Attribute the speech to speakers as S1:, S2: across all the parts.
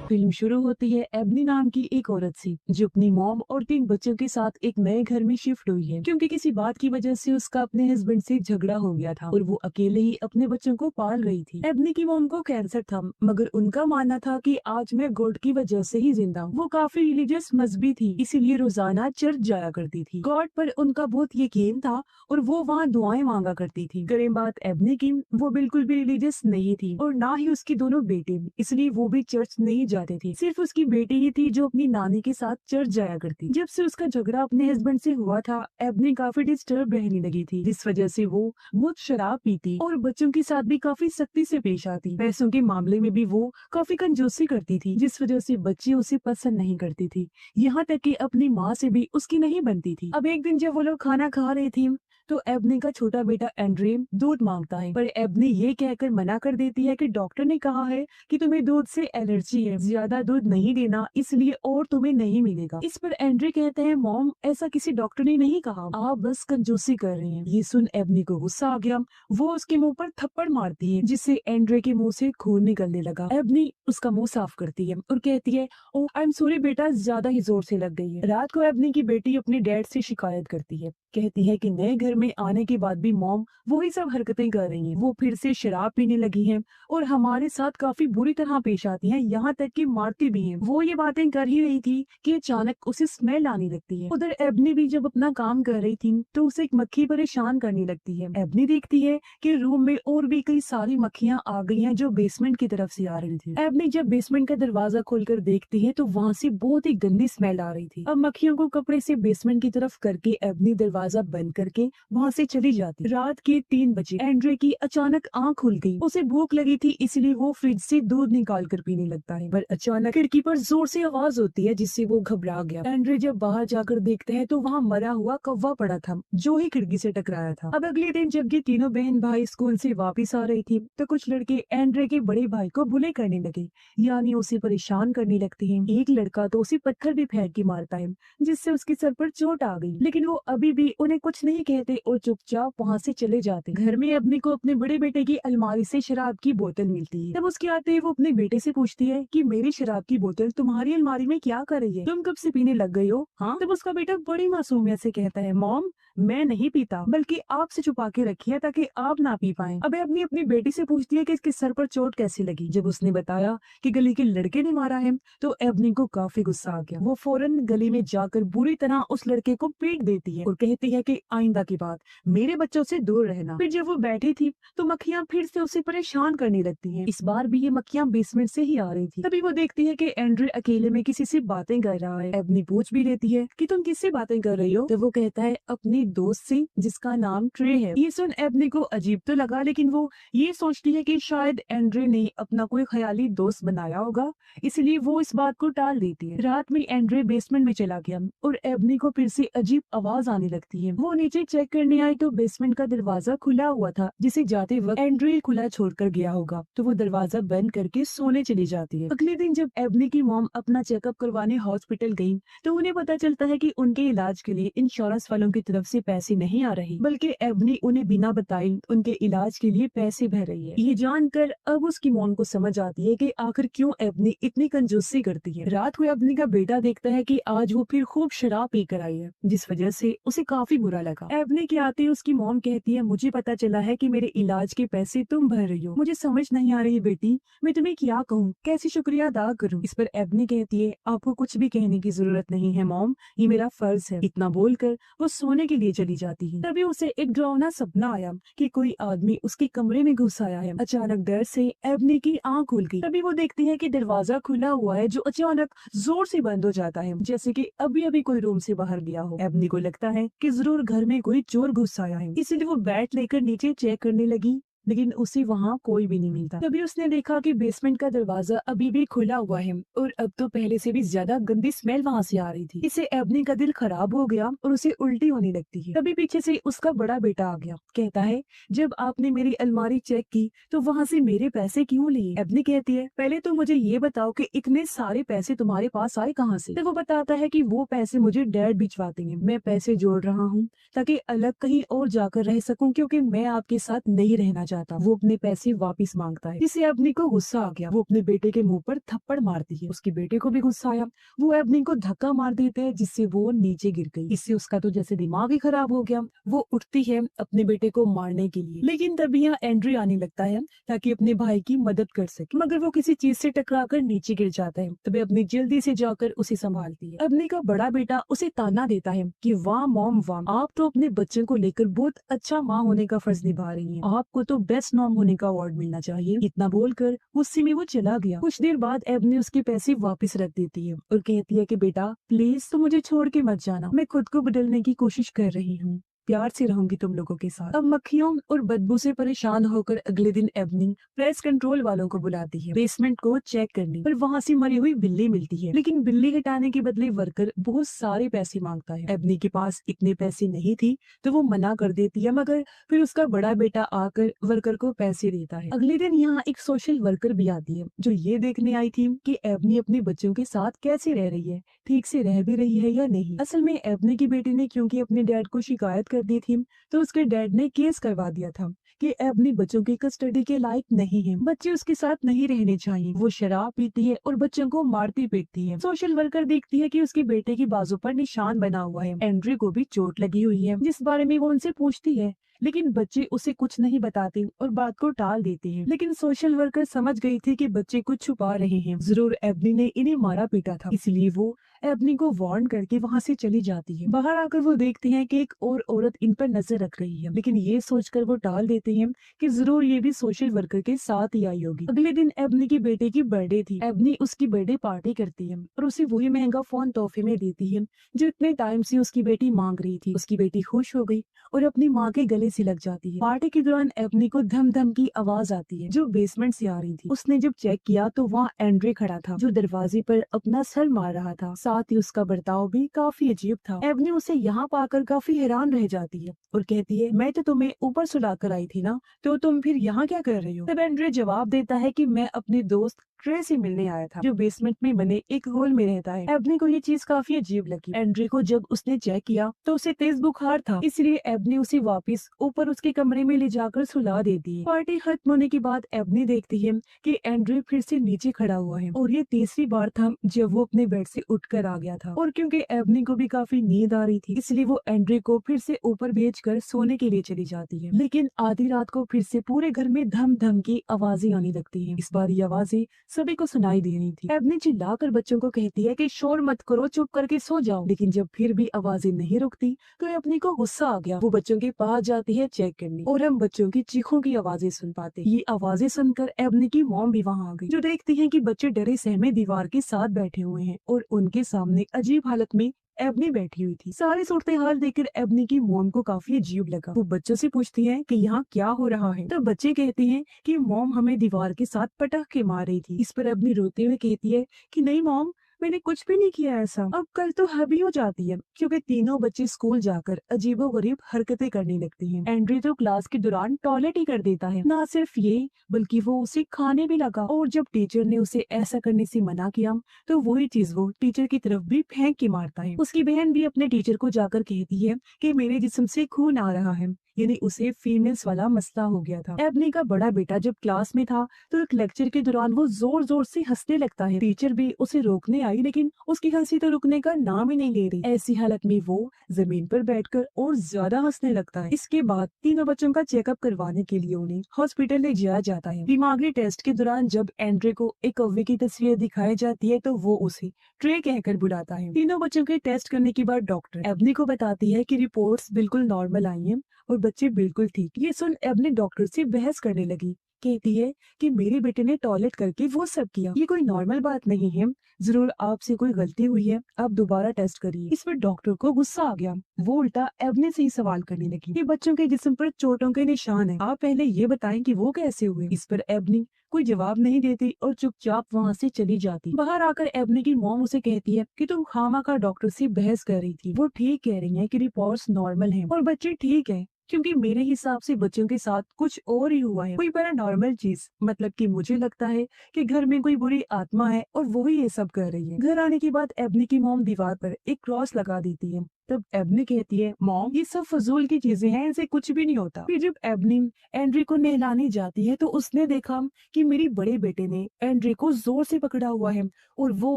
S1: Film शुरू होती है एबनी नाम की एक औरत से जो अपनी मॉम और 3 बच्चों के साथ एक नए घर में शिफ्ट हुई है, क्योंकि किसी बात की वजह से उसका अपने हस्बैंड से झगड़ा हो गया था और वो अकेले ही अपने बच्चों को पाल रही थी। एबनी की मॉम को कैंसर था, मगर उनका मानना था कि आज मैं गॉड की वजह से ही जिंदा हूँ। वो काफी रिलीजियस मजहबी थी, इसीलिए रोजाना चर्च जाया करती थी। गॉड पर उनका बहुत यकीन था और वो वहाँ दुआएं मांगा करती थी। करें बात एबनी की, वो बिल्कुल भी रिलीजियस नहीं थी और ना ही उसकी दोनों बेटे भी, इसलिए वो भी चर्च नहीं जाते थे। सिर्फ उसकी बेटी ही थी जो अपनी नानी के साथ चर्च जाया करती। जब से उसका झगड़ा अपने हस्बैंड से हुआ था, एबनी काफी डिस्टर्ब रहने लगी थी, जिस वजह से वो बहुत शराब पीती और बच्चों के साथ भी काफी सख्ती से पेश आती। पैसों के मामले में भी वो काफी कंजूसी करती थी, जिस वजह से बच्चे उसे पसंद नहीं करती थी। यहाँ तक कि अपनी माँ से भी उसकी नहीं बनती थी। अब एक दिन जब वो लोग खाना खा रहे थे तो एबनी का छोटा बेटा एंड्रे दूध मांगता है, पर एबनी ये कहकर मना कर देती है कि डॉक्टर ने कहा है कि तुम्हें दूध से एलर्जी है, ज्यादा दूध नहीं देना, इसलिए और तुम्हें नहीं मिलेगा। इस पर एंड्रे कहते हैं, मॉम ऐसा किसी डॉक्टर ने नहीं कहा, आप बस कंजूसी कर रही हैं। ये सुन एबनी को गुस्सा आ गया, वो उसके मुंह पर थप्पड़ मारती है, जिससे एंड्रे के मुंह से खून निकलने लगा। एबनी उसका मुंह साफ करती है और कहती है, ओह आई एम सॉरी बेटा, ज्यादा ही जोर से लग गई है। रात को एबनी की बेटी अपने डैड से शिकायत करती है, कहती है कि नए घर में आने के बाद भी मॉम वही सब हरकतें कर रही हैं। वो फिर से शराब पीने लगी हैं और हमारे साथ काफी बुरी तरह पेश आती हैं, यहाँ तक कि मारती भी हैं। वो ये बातें कर ही रही थी कि अचानक उसे स्मेल आने लगती है। उधर एबनी भी जब अपना काम कर रही थी तो उसे एक मक्खी परेशान करने लगती है। एबनी देखती है कि रूम में और भी कई सारी मक्खियां आ गई हैं जो बेसमेंट की तरफ से आ रही थी। एबनी जब बेसमेंट का दरवाजा खोलकर देखती है तो वहाँ से बहुत ही गंदी स्मेल आ रही थी। अब मक्खियों को कपड़े से बेसमेंट की तरफ करके एबनी दरवाजा बंद करके वहाँ से चली जाती। रात के 3 बजे एंड्रे की अचानक आंख खुल गई। उसे भूख लगी थी, इसलिए वो फ्रिज से दूध निकाल कर पीने लगता है, पर अचानक खिड़की पर जोर से आवाज होती है, जिससे वो घबरा गया। एंड्रे जब बाहर जाकर देखते हैं तो वहाँ मरा हुआ कौवा पड़ा था जो ही खिड़की से टकराया था। अब अगले दिन जब ये तीनों बहन भाई स्कूल से वापिस आ रही थी तो कुछ लड़के एंड्रे के बड़े भाई को बुले करने लगे, यानी उसे परेशान करने लगते हैं। एक लड़का तो उसे पत्थर भी फेंक के मारता है, जिससे उसके सर पर चोट आ गई, लेकिन वो अभी भी उन्हें कुछ नहीं कहते और चुपचाप वहाँ से चले जाते। घर में एबनी को अपने बड़े बेटे की अलमारी से शराब की बोतल मिलती है। तब उसके आते ही वो अपने बेटे से पूछती है कि मेरी शराब की बोतल तुम्हारी अलमारी में क्या कर रही है, तुम कब से पीने लग गई हो? हाँ। तब उसका बेटा बड़ी मासूमियत से कहता है, मॉम मैं नहीं पीता, बल्कि आपसे छुपा के रखी है ताकि आप ना पी पाएं। अब एबनी अपनी बेटी से पूछती है कि इसके सर पर चोट कैसी लगी। जब उसने बताया कि गली के लड़के ने मारा है तो एबनी को काफी गुस्सा आ गया। वो फौरन गली में जाकर बुरी तरह उस लड़के को पीट देती है और कहती है कि आइंदा की बात मेरे बच्चों से दूर रहना। फिर जब वो बैठी थी तो मक्खियां फिर से उसे परेशान करने लगती हैं। इस बार भी ये मक्खियां बेसमेंट से ही आ रही थी। तभी वो देखती है कि एंड्रे अकेले में किसी से बातें कर रहा है। एबनी पूछ भी लेती है कि तुम किससे बातें कर रही हो, तो वो कहता है अपनी दोस्त से जिसका नाम ट्रे है। ये सुन एबनी को अजीब तो लगा, लेकिन वो ये सोचती है कि शायद एंड्रे ने अपना कोई ख्याली दोस्त बनाया होगा, इसलिए वो इस बात को टाल देती है। रात में एंड्रे बेसमेंट में चला गया और एबनी को फिर से अजीब आवाज आने लगती है। वो नीचे चेक करने आई तो बेसमेंट का दरवाजा खुला हुआ था, जिसे जाते वक्त एंड्रे खुला छोड़कर गया होगा, तो वो दरवाजा बंद करके सोने चली जाती है। अगले दिन जब एबनी की मॉम अपना चेकअप करवाने हॉस्पिटल गई तो उन्हें पता चलता है कि उनके इलाज के लिए इंश्योरेंस वालों की तरफ से पैसे नहीं आ रहे, बल्कि एबनी उन्हें बिना बताए उनके इलाज के लिए पैसे भर रही है। ये जानकर अब उसकी मॉम को समझ आती है कि आखिर क्यों एबनी इतनी कंजूसी करती है। रात को एबनी का बेटा देखता है कि आज वो फिर खूब शराब पी कर आई है, जिस वजह से उसे काफी बुरा लगा। एबनी के आते ही उसकी मॉम कहती है, मुझे पता चला है कि मेरे इलाज के पैसे तुम भर रही हो, मुझे समझ नहीं आ रही बेटी, मैं तुम्हें क्या कहूँ, कैसे शुक्रिया अदा करूँ। इस पर एबनी कहती है, आपको कुछ भी कहने की जरूरत नहीं है मॉम, ये मेरा फर्ज है। इतना बोलकर वो सोने के लिए चली जाती है। तभी उसे एक डरावना सपना आया कि कोई आदमी उसके कमरे में घुस आया है। अचानक डर से एबनी की आंख खुल गई। तभी वो देखती है कि दरवाजा खुला हुआ है, जो अचानक जोर से बंद हो जाता है, जैसे कि अभी अभी कोई रूम से बाहर गया हो। एबनी को लगता है कि जरूर घर में कोई चोर घुस आया है, इसलिए वो बैट लेकर नीचे चेक करने लगी, लेकिन उसे वहाँ कोई भी नहीं मिलता। तभी उसने देखा कि बेसमेंट का दरवाजा अभी भी खुला हुआ है और अब तो पहले से भी ज्यादा गंदी स्मेल वहाँ से आ रही थी। इससे एबनी का दिल खराब हो गया और उसे उल्टी होने लगती है। तभी पीछे से उसका बड़ा बेटा आ गया, कहता है, जब आपने मेरी अलमारी चेक की तो वहाँ से मेरे पैसे क्यों लिए? एबनी कहती है, पहले तो मुझे ये बताओ कि इतने सारे पैसे तुम्हारे पास आए कहाँ से? तो वो बताता है कि वो पैसे मुझे डैड भिजवाते हैं, मैं पैसे जोड़ रहा हूँ ताकि अलग कहीं और जाकर रह सकूं, क्योंकि मैं आपके साथ नहीं रहना चाहता। जाता, वो अपने पैसे वापस मांगता है, जिससे एबनी को गुस्सा आ गया। वो अपने बेटे के मुंह पर थप्पड़ मारती है। उसके बेटे को भी गुस्सा आया, वो एबनी को धक्का मार देते हैं, जिससे वो नीचे गिर गई। इससे उसका तो जैसे दिमाग ही खराब हो गया। वो उठती है अपने बेटे को मारने के लिए, लेकिन तभी यहाँ एंड्री आने लगता है ताकि अपने भाई की मदद कर सके, मगर वो किसी चीज से टकराकर नीचे गिर जाता है। तभी अपनी जल्दी से जाकर उसे संभालती है। एबनी का बड़ा बेटा उसे ताना देता है कि वाह मॉम वाह, आप तो अपने बच्चों को लेकर बहुत अच्छा माँ होने का फर्ज निभा रही हैं, आपको तो बेस्ट मॉम होने का अवार्ड मिलना चाहिए। इतना बोलकर गुस्से में वो चला गया। कुछ देर बाद एबनी उसके पैसे वापस रख देती है और कहती है कि बेटा प्लीज तो मुझे छोड़ के मत जाना, मैं खुद को बदलने की कोशिश कर रही हूँ, प्यार से रहूंगी तुम लोगों के साथ। अब मक्खियों और बदबू से परेशान होकर अगले दिन एबनी प्रेस कंट्रोल वालों को बुलाती है बेसमेंट को चेक करने, पर वहाँ से मरी हुई बिल्ली मिलती है, लेकिन बिल्ली हटाने के बदले वर्कर बहुत सारे पैसे मांगता है। एबनी के पास इतने पैसे नहीं थी तो वो मना कर देती है, मगर फिर उसका बड़ा बेटा आकर वर्कर को पैसे देता है। अगले दिन यहाँ एक सोशल वर्कर भी आती है जो ये देखने आई थी कि एबनी अपने बच्चों के साथ कैसे रह रही है, ठीक से रह भी रही है या नहीं। असल में एबनी की बेटी ने क्योंकि अपने डैड को शिकायत कर दी थी तो उसके डैड ने केस करवा दिया था कि एबनी बच्चों की कस्टडी के लायक नहीं है, बच्चे उसके साथ नहीं रहने चाहिए, वो शराब पीती है और बच्चों को मारती पीटती है। सोशल वर्कर देखती है कि उसके बेटे की बाजू पर निशान बना हुआ है, एंड्री को भी चोट लगी हुई है, जिस बारे में वो उनसे पूछती है, लेकिन बच्चे उसे कुछ नहीं बताते और बात को टाल देते हैं। लेकिन सोशल वर्कर समझ गई थी कि बच्चे कुछ छुपा रहे हैं, जरूर एबनी ने इन्हें मारा पीटा था, इसलिए वो एबनी को वार्न करके वहाँ से चली जाती है। बाहर आकर वो देखते हैं कि एक और औरत इन पर नजर रख रही है, लेकिन ये सोचकर वो टाल देते हैं कि जरूर ये भी सोशल वर्कर के साथ ही आई होगी। अगले दिन एबनी की बेटे की बर्थडे थी। एबनी उसकी बर्थडे पार्टी करती है और उसे वही महंगा फोन तोहफे में देती है जो इतने टाइम से उसकी बेटी मांग रही थी। उसकी बेटी खुश हो गई और अपनी माँ के गले से लग जाती है। पार्टी के दौरान एबनी को धम धम की आवाज आती है जो बेसमेंट से आ रही थी। उसने जब चेक किया तो वहाँ एंड्रे खड़ा था जो दरवाजे पर अपना सर मार रहा था, साथ ही उसका बर्ताव भी काफी अजीब था। एबनी उसे यहाँ पाकर काफी हैरान रह जाती है और कहती है मैं तो तुम्हें ऊपर सुला कर आई थी ना, तो तुम फिर यहाँ क्या कर रही हो। तब एंड्रे जवाब देता है कि मैं अपने दोस्त ट्रे से मिलने आया था जो बेसमेंट में बने एक होल में रहता है। एबनी को ये चीज काफी अजीब लगी। एंड्रे को जब उसने चेक किया तो उसे तेज बुखार था, इसलिए एबनी उसे वापस ऊपर उसके कमरे में ले जाकर सुला देती है। पार्टी खत्म होने के बाद एबनी देखती है कि एंड्रे फिर से नीचे खड़ा हुआ है और ये तीसरी बार था जब वो अपने बेड से उठकर आ गया था। और क्योंकि एबनी को भी काफी नींद आ रही थी इसलिए वो एंड्रे को फिर से ऊपर भेजकर सोने के लिए चली जाती है। लेकिन आधी रात को फिर से पूरे घर में धम धम की आवाजें आने लगती है। इस बार ये आवाजें सभी को सुनाई दे रही थी। एबनी चिल्लाकर बच्चों को कहती है कि शोर मत करो, चुप करके सो जाओ, लेकिन जब फिर भी आवाजें नहीं रुकती तो एबनी को गुस्सा आ गया। वो बच्चों के पास जाती है चेक करने और हम बच्चों की चीखों की आवाजें सुन पाते। ये आवाजें सुनकर एबनी की मॉम भी वहाँ आ गई जो देखती है कि बच्चे डरे सहमे दीवार के साथ बैठे हुए हैं और उनके सामने अजीब हालत में एबनी बैठी हुई थी। सारी सूरत हाल देखकर एबनी की मॉम को काफी अजीब लगा। वो बच्चों से पूछती है कि यहाँ क्या हो रहा है, तो बच्चे कहते हैं कि मॉम हमें दीवार के साथ पटक के मार रही थी। इस पर एबनी रोते हुए कहती है कि नहीं मॉम, मैंने कुछ भी नहीं किया ऐसा। अब कल तो हबी हो जाती है क्योंकि तीनों बच्चे स्कूल जाकर अजीबोगरीब हरकतें करने लगते हैं। एंड्री तो क्लास के दौरान टॉयलेट ही कर देता है। ना सिर्फ ये बल्कि वो उसे खाने भी लगा और जब टीचर ने उसे ऐसा करने से मना किया तो वही चीज वो टीचर की तरफ भी फेंक के मारता है। उसकी बहन भी अपने टीचर को जाकर कहती है कि मेरे जिस्म से खून आ रहा है, यानी उसे फीमेल्स वाला मसला हो गया था। एबनी का बड़ा बेटा जब क्लास में था तो एक लेक्चर के दौरान वो जोर जोर से हंसने लगता है। टीचर भी उसे रोकने आई लेकिन उसकी हंसी तो रुकने का नाम ही नहीं ले रही। ऐसी हालत में वो जमीन पर बैठकर और ज्यादा हंसने लगता है। इसके बाद तीनों बच्चों का चेकअप करवाने के लिए उन्हें हॉस्पिटल ले जाया जाता है। दिमागी टेस्ट के दौरान जब एंड्रे को एक कौवे की तस्वीर दिखाई जाती है तो वो उसे ट्रे कहकर बुलाता है। तीनों बच्चों के टेस्ट करने के बाद डॉक्टर एबनी को बताती है कि रिपोर्ट्स बिल्कुल नॉर्मल आई हैं और बच्चे बिल्कुल ठीक। ये सुन एबनी डॉक्टर से बहस करने लगी, कहती है कि मेरे बेटे ने टॉयलेट करके वो सब किया, ये कोई नॉर्मल बात नहीं है, जरूर आपसे कोई गलती हुई है, आप दोबारा टेस्ट करिए। इस पर डॉक्टर को गुस्सा आ गया। वो उल्टा एबनी से ही सवाल करने लगी कि बच्चों के जिस्म पर चोटों के निशान है, आप पहले ये बताएं कि वो कैसे हुए। इस पर एबनी कोई जवाब नहीं देती और चुपचाप वहाँ से चली जाती। बाहर आकर एबनी की मॉम उसे कहती है कि तुम खामखा डॉक्टर से बहस कर रही थी, वो ठीक कह रही है कि रिपोर्ट्स नॉर्मल हैं और बच्चे ठीक है, क्योंकि मेरे हिसाब से बच्चों के साथ कुछ और ही हुआ है, कोई पैरानॉर्मल चीज। मतलब कि मुझे लगता है कि घर में कोई बुरी आत्मा है और वो ही ये सब कर रही है। घर आने के बाद एबनी की मॉम दीवार पर एक क्रॉस लगा देती है तब एबनी कहती है, मॉम ये सब फजूल की चीजें हैं, इनसे कुछ भी नहीं होता। फिर जब एबनी एंड्री को नहलाने जाती है तो उसने देखा कि मेरे बड़े बेटे ने एंड्री को जोर से पकड़ा हुआ है और वो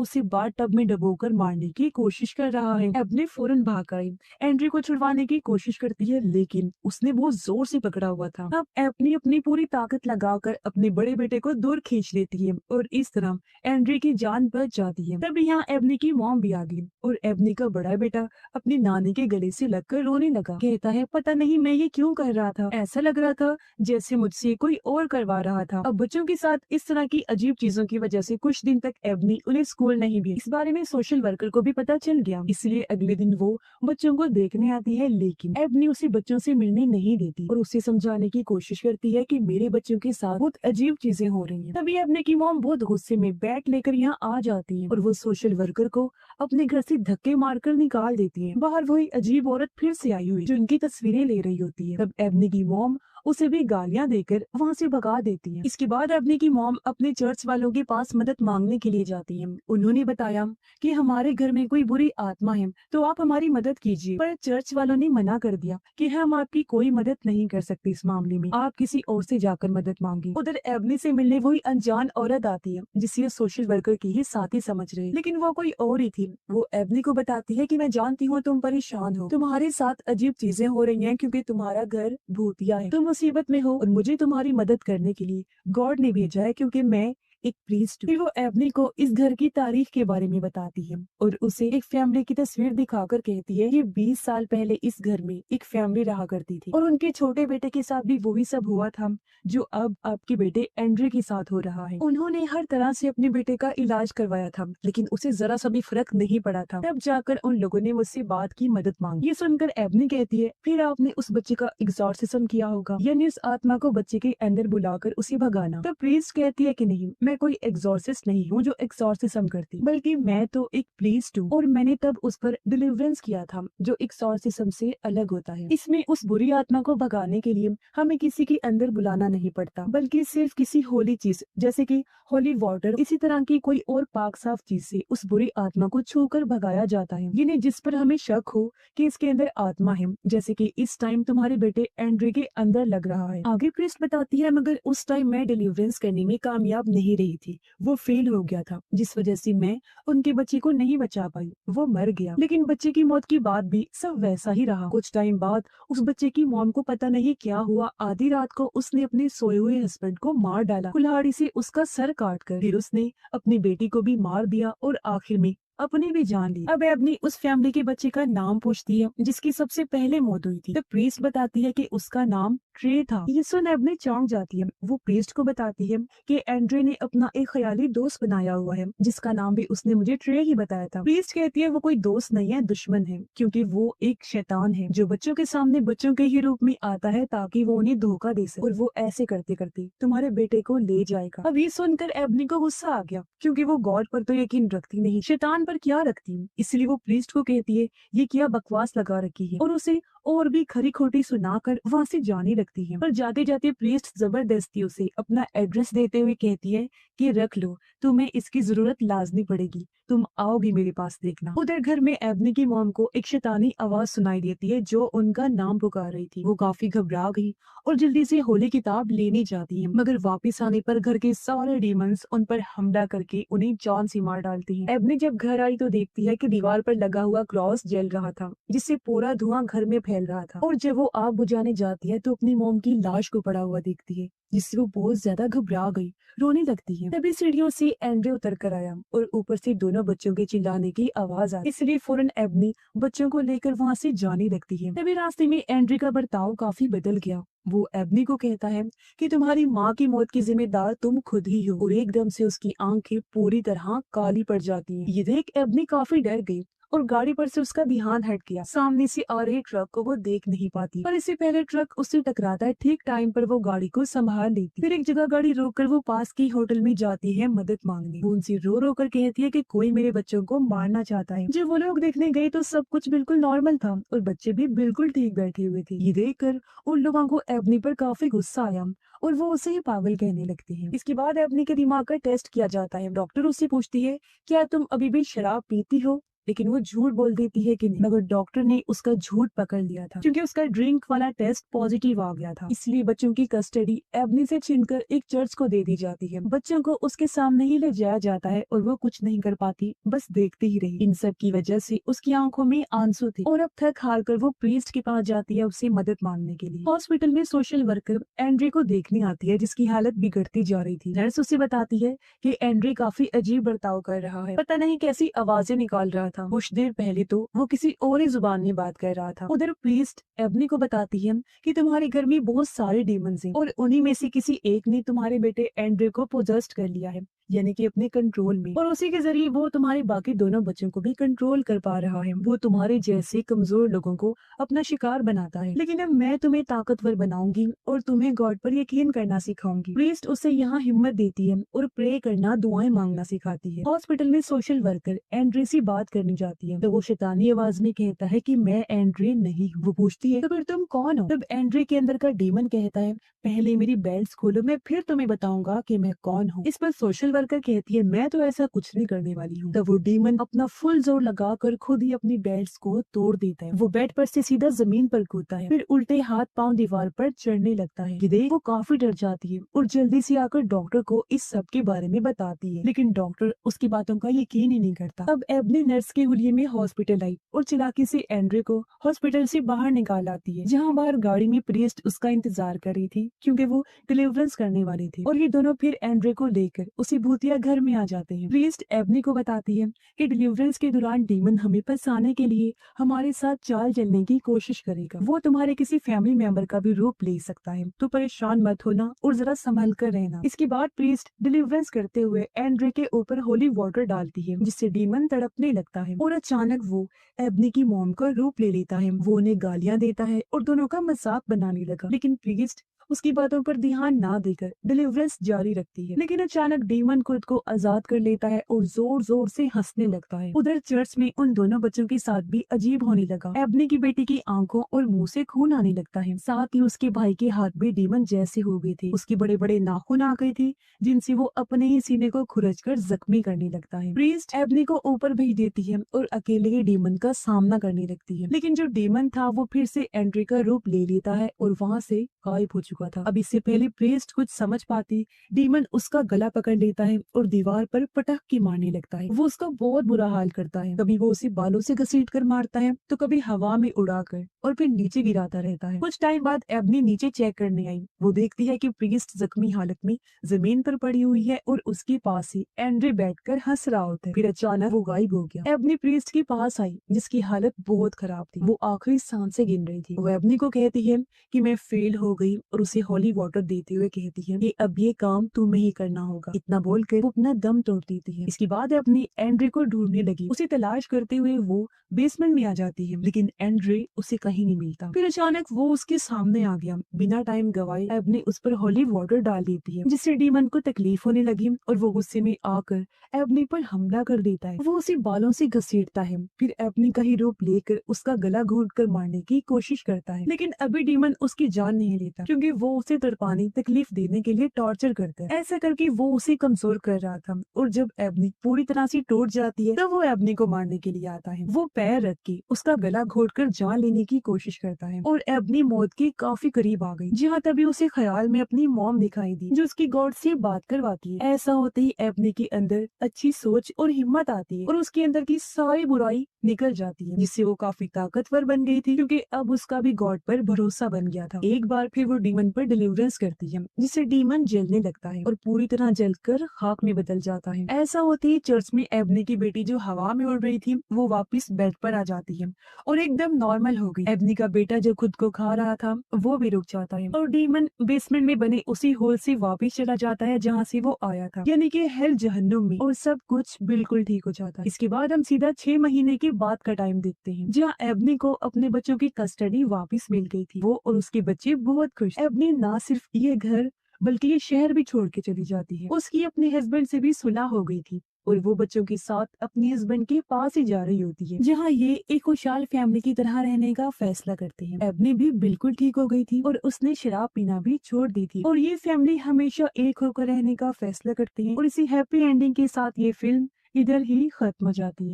S1: उसे बाथ टब में डुबोकर मारने की कोशिश कर रहा है। एबनी फौरन भाग आई, एंड्री को छुड़वाने की कोशिश करती है, लेकिन उसने बहुत जोर से पकड़ा हुआ था। अब एबनी अपनी पूरी ताकत लगाकर अपने बड़े बेटे को दूर खींच लेती है और इस तरह एंड्री की जान बच जाती है। तब यहाँ एबनी की मॉम भी आ गई और एबनी का बड़ा बेटा अपनी नानी के गले से लगकर रोने लगा। कहता है, पता नहीं मैं ये क्यों कर रहा था, ऐसा लग रहा था जैसे मुझसे कोई और करवा रहा था। अब बच्चों के साथ इस तरह की अजीब चीजों की वजह से कुछ दिन तक एबनी उन्हें स्कूल नहीं भी। इस बारे में सोशल वर्कर को भी पता चल गया, इसलिए अगले दिन वो बच्चों को देखने आती है, लेकिन एबनी उसे बच्चों से मिलने नहीं देती और उसे समझाने की कोशिश करती है कि मेरे बच्चों के साथ बहुत अजीब चीजें हो रही हैं। तभी एबनी की मॉम बहुत गुस्से में बैट लेकर यहाँ आ जाती है और वो सोशल वर्कर को अपने घर से धक्के मारकर निकाल देती है। बाहर वही अजीब औरत फिर से आई हुई जो उनकी तस्वीरें ले रही होती है। तब एबनी की मॉम उसे भी गालियां देकर वहां से भगा देती है। इसके बाद एबनी की मॉम अपने चर्च वालों के पास मदद मांगने के लिए जाती है। उन्होंने बताया कि हमारे घर में कोई बुरी आत्मा है, तो आप हमारी मदद कीजिए। पर चर्च वालों ने मना कर दिया कि हम आपकी कोई मदद नहीं कर सकते, इस मामले में आप किसी और से जाकर मदद मांगे। उधर एबनी से मिलने वही अनजान औरत आती है जिसे सोशल वर्कर की ही साथी समझ रहे, लेकिन वो कोई और ही थी। वो एबनी को बताती है कि मैं जानती हूँ तुम परेशान हो, तुम्हारे साथ अजीब चीजें हो रही हैं क्योंकि तुम्हारा घर भूतिया है, तुम मुसीबत में हो और मुझे तुम्हारी मदद करने के लिए गॉड ने भेजा है क्योंकि मैं एक प्रीस्ट। फिर वो एबनी को इस घर की तारीख के बारे में बताती है और उसे एक फैमिली की तस्वीर दिखाकर कहती है कि 20 साल पहले इस घर में एक फैमिली रहा करती थी और उनके छोटे बेटे के साथ भी वही सब हुआ था जो अब आपके बेटे एंड्रे के साथ हो रहा है। उन्होंने हर तरह से अपने बेटे का इलाज करवाया था, लेकिन उसे जरा सा भी फर्क नहीं पड़ा था। तब जाकर उन लोगों ने मुझसे बात की मदद मांगी। ये सुनकर एबनी कहती है, फिर आपने उस बच्चे का एग्जॉर्सिज्म किया होगा, यानी उस आत्मा को बच्चे के अंदर बुलाकर उसे भगाना। तब प्रीस्ट कहती है कि नहीं, मैं कोई एग्जॉर्सिस्ट नहीं हूँ जो एग्जॉर्सिज्म करती, बल्कि मैं तो एक प्रीस्ट हूँ और मैंने तब उस पर डिलीवरेंस किया था जो एग्जॉर्सिज्म से अलग होता है। इसमें उस बुरी आत्मा को भगाने के लिए हमें किसी के अंदर बुलाना नहीं पड़ता, बल्कि सिर्फ किसी होली चीज जैसे कि होली वाटर, इसी तरह की कोई और पाक साफ चीज से उस बुरी आत्मा को छूकर भगाया जाता है। यानी जिस पर हमें शक हो कि इसके अंदर आत्मा है, जैसे कि इस टाइम तुम्हारे बेटे एंड्रे के अंदर लग रहा है। आगे प्रीस्ट बताती है, मगर उस टाइम मैं डिलीवरेंस करने में कामयाब नहीं रही थी, वो फेल हो गया था, जिस वजह से मैं उनके बच्चे को नहीं बचा पाई, वो मर गया। लेकिन बच्चे की मौत के बाद भी सब वैसा ही रहा। कुछ टाइम बाद उस बच्चे की मॉम को पता नहीं क्या हुआ, आधी रात को उसने अपने सोए हुए हस्बैंड को मार डाला, कुल्हाड़ी से उसका सर काट कर। फिर उसने अपनी बेटी को भी मार दिया और आखिर में अपनी भी जान ली। अब एबनी उस फैमिली के बच्चे का नाम पूछती है जिसकी सबसे पहले मौत हुई थी। तो प्रीस्ट बताती है कि उसका नाम ट्रे था। ये सुन एबनी चौंक जाती है। वो प्रीस्ट को बताती है कि एंड्रे ने अपना एक ख्याली दोस्त बनाया हुआ है जिसका नाम भी उसने मुझे ट्रे ही बताया था। प्रीस्ट कहती है वो कोई दोस्त नहीं है, दुश्मन है, क्योंकि वो एक शैतान है जो बच्चों के सामने बच्चों के ही रूप में आता है ताकि वो उन्हें धोखा दे सके, और वो ऐसे करते करते तुम्हारे बेटे को ले जाएगा। अब ये सुनकर एबनी को गुस्सा आ गया, क्योंकि वो गॉड पर तो यकीन रखती नहीं, शैतान पर क्या रखती। इसलिए वो प्रीस्ट को कहती है ये क्या बकवास लगा रखी है और उसे और भी खरी खोटी सुनाकर वहाँ से जाने लगती है। पर जाते जाते प्रीस्ट जबरदस्ती उसे अपना एड्रेस देते हुए कहती है कि रख लो, तुम्हें इसकी जरूरत लाजमी पड़ेगी, तुम आओगी मेरे पास देखना। उधर घर में एबनी की मॉम को एक शैतानी आवाज सुनाई देती है जो उनका नाम पुकार रही थी। वो काफी घबरा गई और जल्दी से होली किताब लेने जाती है, मगर वापस आने पर घर के सारे डीमंस उन पर हमला करके उन्हें जान से मार डालती हैं। एबनी जब घर आई तो देखती है कि दीवार पर लगा हुआ क्रॉस जल रहा था, जिससे पूरा धुआं घर में फैल रहा था। और जब वो आग बुझाने जाती है तो अपनी मॉम की लाश को पड़ा हुआ देखती है, जिससे वो बहुत ज्यादा घबरा गई, रोने लगती है। तभी सीढ़ियों से एंड्रे उतर कर आया और ऊपर से दोनों बच्चों के चिल्लाने की आवाज आई, इसलिए फौरन एबनी बच्चों को लेकर वहाँ से जाने लगती है। तभी रास्ते में एंड्रे का बर्ताव काफी बदल गया। वो एबनी को कहता है कि तुम्हारी माँ की मौत की जिम्मेदार तुम खुद ही हो, और एकदम से उसकी आंखें पूरी तरह काली पड़ जाती हैं। ये देख एबनी काफी डर गई और गाड़ी पर से उसका ध्यान हट गया। सामने से आ रहे ट्रक को वो देख नहीं पाती, पर इससे पहले ट्रक उससे टकराता है। ठीक टाइम पर वो गाड़ी को संभाल लेती। फिर एक जगह गाड़ी रोककर वो पास की होटल में जाती है मदद मांगने। वो उनसे रो रो कर कहती है कि कोई मेरे बच्चों को मारना चाहता है। जब वो लोग देखने गए तो सब कुछ बिल्कुल नॉर्मल था और बच्चे भी बिल्कुल ठीक बैठे हुए थे। ये देखकर उन लोगों को एबनी पर काफी गुस्सा आया और वो उसे ही पागल कहने लगते हैं। इसके बाद एबनी के दिमाग का टेस्ट किया जाता है। डॉक्टर उससे पूछती है, क्या तुम अभी भी शराब पीती हो? लेकिन वो झूठ बोल देती है कि नहीं, मगर डॉक्टर ने उसका झूठ पकड़ लिया था क्योंकि उसका ड्रिंक वाला टेस्ट पॉजिटिव आ गया था। इसलिए बच्चों की कस्टडी एबनी से छीनकर एक चर्च को दे दी जाती है। बच्चों को उसके सामने ही ले जाया जाता है और वो कुछ नहीं कर पाती, बस देखती ही रही। इन सब की वजह से उसकी आंखों में आंसू थे और अब थक हार कर वो प्रीस्ट के पास जाती है उससे मदद मांगने के लिए। हॉस्पिटल में सोशल वर्कर एंड्रे को देखने आती है जिसकी हालत बिगड़ती जा रही थी। नर्स उसे बताती है कि एंड्रे काफी अजीब बर्ताव कर रहा है, पता नहीं कैसी आवाजें निकाल रहा था। कुछ देर पहले तो वो किसी और ही जुबान में बात कर रहा था। उधर प्रीस्ट एबनी को बताती है कि तुम्हारे घर में बहुत सारे डीमंस हैं और उन्हीं में से किसी एक ने तुम्हारे बेटे एंड्रे को पोजेस्ट कर लिया है, यानी कि अपने कंट्रोल में, और उसी के जरिए वो तुम्हारे बाकी दोनों बच्चों को भी कंट्रोल कर पा रहा है। वो तुम्हारे जैसे कमजोर लोगों को अपना शिकार बनाता है, लेकिन अब मैं तुम्हें ताकतवर बनाऊंगी और तुम्हें गॉड पर यकीन करना सिखाऊंगी। प्रीस्ट उसे यहाँ हिम्मत देती है और प्रे करना, दुआएं मांगना सिखाती है। हॉस्पिटल में सोशल वर्कर एंड्रे से बात करने जाती है तो वो शैतानी आवाज में कहता है कि मैं एंड्रे नहीं हूँ। वो पूछती है तो फिर तुम कौन हो? तब एंड्रे के अंदर का डीमन कहता है पहले मेरी बेल्ट खोलो, मैं फिर तुम्हें बताऊंगा कि मैं कौन हूँ। इस पर सोशल वर्कर कहती है मैं तो ऐसा कुछ नहीं करने वाली हूँ। तब वो डीमन अपना फुल जोर लगाकर खुद ही अपनी बेल्ट को तोड़ देता है। वो बेड पर से सीधा जमीन पर कूदता है, फिर उल्टे हाथ पांव दीवार पर चढ़ने लगता है। ये देख वो काफी डर जाती है और जल्दी से आकर डॉक्टर को इस सब के बारे में बताती है, लेकिन डॉक्टर उसकी बातों का यकीन ही नहीं करता। अब एबनी नर्स के हुलिये में हॉस्पिटल आई और चालाकी से एंड्रे को हॉस्पिटल से बाहर निकाल आती है, जहाँ बाहर गाड़ी में प्रीस्ट उसका इंतजार कर रही थी क्योंकि वो डिलीवरेंस करने वाली थी। और ये दोनों फिर एंड्रे को लेकर उसी भूतिया घर में आ जाते हैं। प्रीस्ट एबनी को बताती है कि डिलीवरेंस के दौरान डीमन हमें फंसाने के लिए हमारे साथ चाल चलने की कोशिश करेगा। वो तुम्हारे किसी फैमिली मेंबर का भी रूप ले सकता है, तो परेशान मत होना और जरा संभल कर रहना। इसके बाद प्रीस्ट डिलीवरेंस करते हुए एंड्रे के ऊपर होली वाटर डालती है, जिससे डीमन तड़पने लगता है और अचानक वो एबनी की मॉम का रूप ले लेता है। वो उन्हें गालियां देता है और दोनों का मजाक बनाने लगा, लेकिन प्रीस्ट उसकी बातों पर ध्यान ना देकर डिलीवरेंस जारी रखती है। लेकिन अचानक डीमन खुद को आजाद कर लेता है और जोर जोर से हंसने लगता है। उधर चर्च में उन दोनों बच्चों के साथ भी अजीब होने लगा। एबनी की बेटी की आंखों और मुंह से खून आने लगता है, साथ ही उसके भाई के हाथ भी डीमन जैसे हो गए थे। उसके बड़े बड़े नाखून आ गए थे जिनसे वो अपने ही सीने को खुरच कर जख्मी करने लगता है। प्रीस्ट एबनी को ऊपर भेज देती है और अकेले ही डीमन का सामना करने लगती है, लेकिन जो डीमन था वो फिर से एंड्रे का रूप ले लेता है और वहाँ से गायब हो चुका था। अब इससे पहले प्रीस्ट कुछ समझ पाती, डीमन उसका गला पकड़ लेता है और दीवार पर पटक के मारने लगता है। वो उसका बहुत बुरा हाल करता है, कभी वो उसे बालों से घसीट कर मारता है तो कभी हवा में उड़ाकर और फिर नीचे गिराता रहता है। कुछ टाइम बाद एबनी नीचे चेक करने आई। वो देखती है कि प्रीस्ट जख्मी हालत में जमीन पर पड़ी हुई है और उसके पास ही एंड्रे बैठकर हंस रहा होता है। फिर अचानक वो गायब हो गया। एबनी प्रीस्ट के पास आई जिसकी हालत बहुत खराब थी। वो आखिरी सांसें गिन रही थी। वो एबनी को कहती है कि मैं फेल हो गई और उसे होली वाटर देते हुए कहती है कि अब ये काम तुम्हें ही करना होगा। इतना बोलकर वो अपना दम तोड़ देती है। इसके बाद अपनी एंड्रे को ढूंढने लगी। उसे तलाश करते हुए वो बेसमेंट में आ जाती है, लेकिन एंड्रे उसे कहीं नहीं मिलता। फिर अचानक वो उसके सामने आ गया। बिना टाइम गवाए एबनी उस पर होली वाटर डाल देती है, जिससे डीमन को तकलीफ होने लगी और वो गुस्से में आकर एबनी पर हमला कर देता है। वो उसे बालों से घसीटता है, फिर एबनी का ही रूप लेकर उसका गला घोंट कर मारने की कोशिश करता है, लेकिन अभी डीमन उसकी जान नहीं लेता क्योंकि वो उसे तड़पाने, तकलीफ देने के लिए टॉर्चर करता है। ऐसा करके वो उसे कमजोर कर रहा था और जब एबनी पूरी तरह से टूट जाती है तो वो एबनी को मारने के लिए आता है। वो पैर रख के उसका गला घोंटकर जान लेने की कोशिश करता है और एबनी मौत के काफी करीब आ गई, जहाँ तभी उसे ख्याल में अपनी मॉम दिखाई दी जो उसकी गॉड से बात करवाती है। ऐसा होते ही एबनी के अंदर अच्छी सोच और हिम्मत आती है और उसके अंदर की सारी बुराई निकल जाती है, जिससे वो काफी ताकतवर बन गई थी क्योंकि अब उसका भी गॉड पर भरोसा बन गया था। एक बार फिर वो डीमन पर डिलीवरेंस करती है, जिससे डीमन जलने लगता है और पूरी तरह जलकर खाक में बदल जाता है। ऐसा होते ही चर्च में एबनी की बेटी जो हवा में उड़ रही थी वो वापस बेड पर आ जाती है और एकदम नॉर्मल हो गई। एबनी का बेटा जो खुद को खा रहा था वो भी रुक जाता है और डीमन बेसमेंट में बने उसी होल से वापस चला जाता है जहाँ से वो आया था, यानी कि हेल जहन्नुम में, और सब कुछ बिल्कुल ठीक हो जाता है। इसके बाद हम सीधा 6 महीने के बाद का टाइम देखते हैं, जहाँ एबनी को अपने बच्चों की कस्टडी वापस मिल गई थी। वो और उसके बच्चे बहुत खुश। एबनी ना सिर्फ ये घर बल्कि ये शहर भी छोड़ के चली जाती है। उसकी अपने हस्बैंड से भी सुलह हो गई थी और वो बच्चों के साथ अपने हस्बैंड के पास ही जा रही होती है, जहाँ ये एक खुशहाल फैमिली की तरह रहने का फैसला करते हैं। एबनी भी बिल्कुल ठीक हो गई थी और उसने शराब पीना भी छोड़ दी थी और ये फैमिली हमेशा एक होकर रहने का फैसला करते हैं और इसी हैप्पी एंडिंग के साथ ये फिल्म इधर ही खत्म हो जाती है।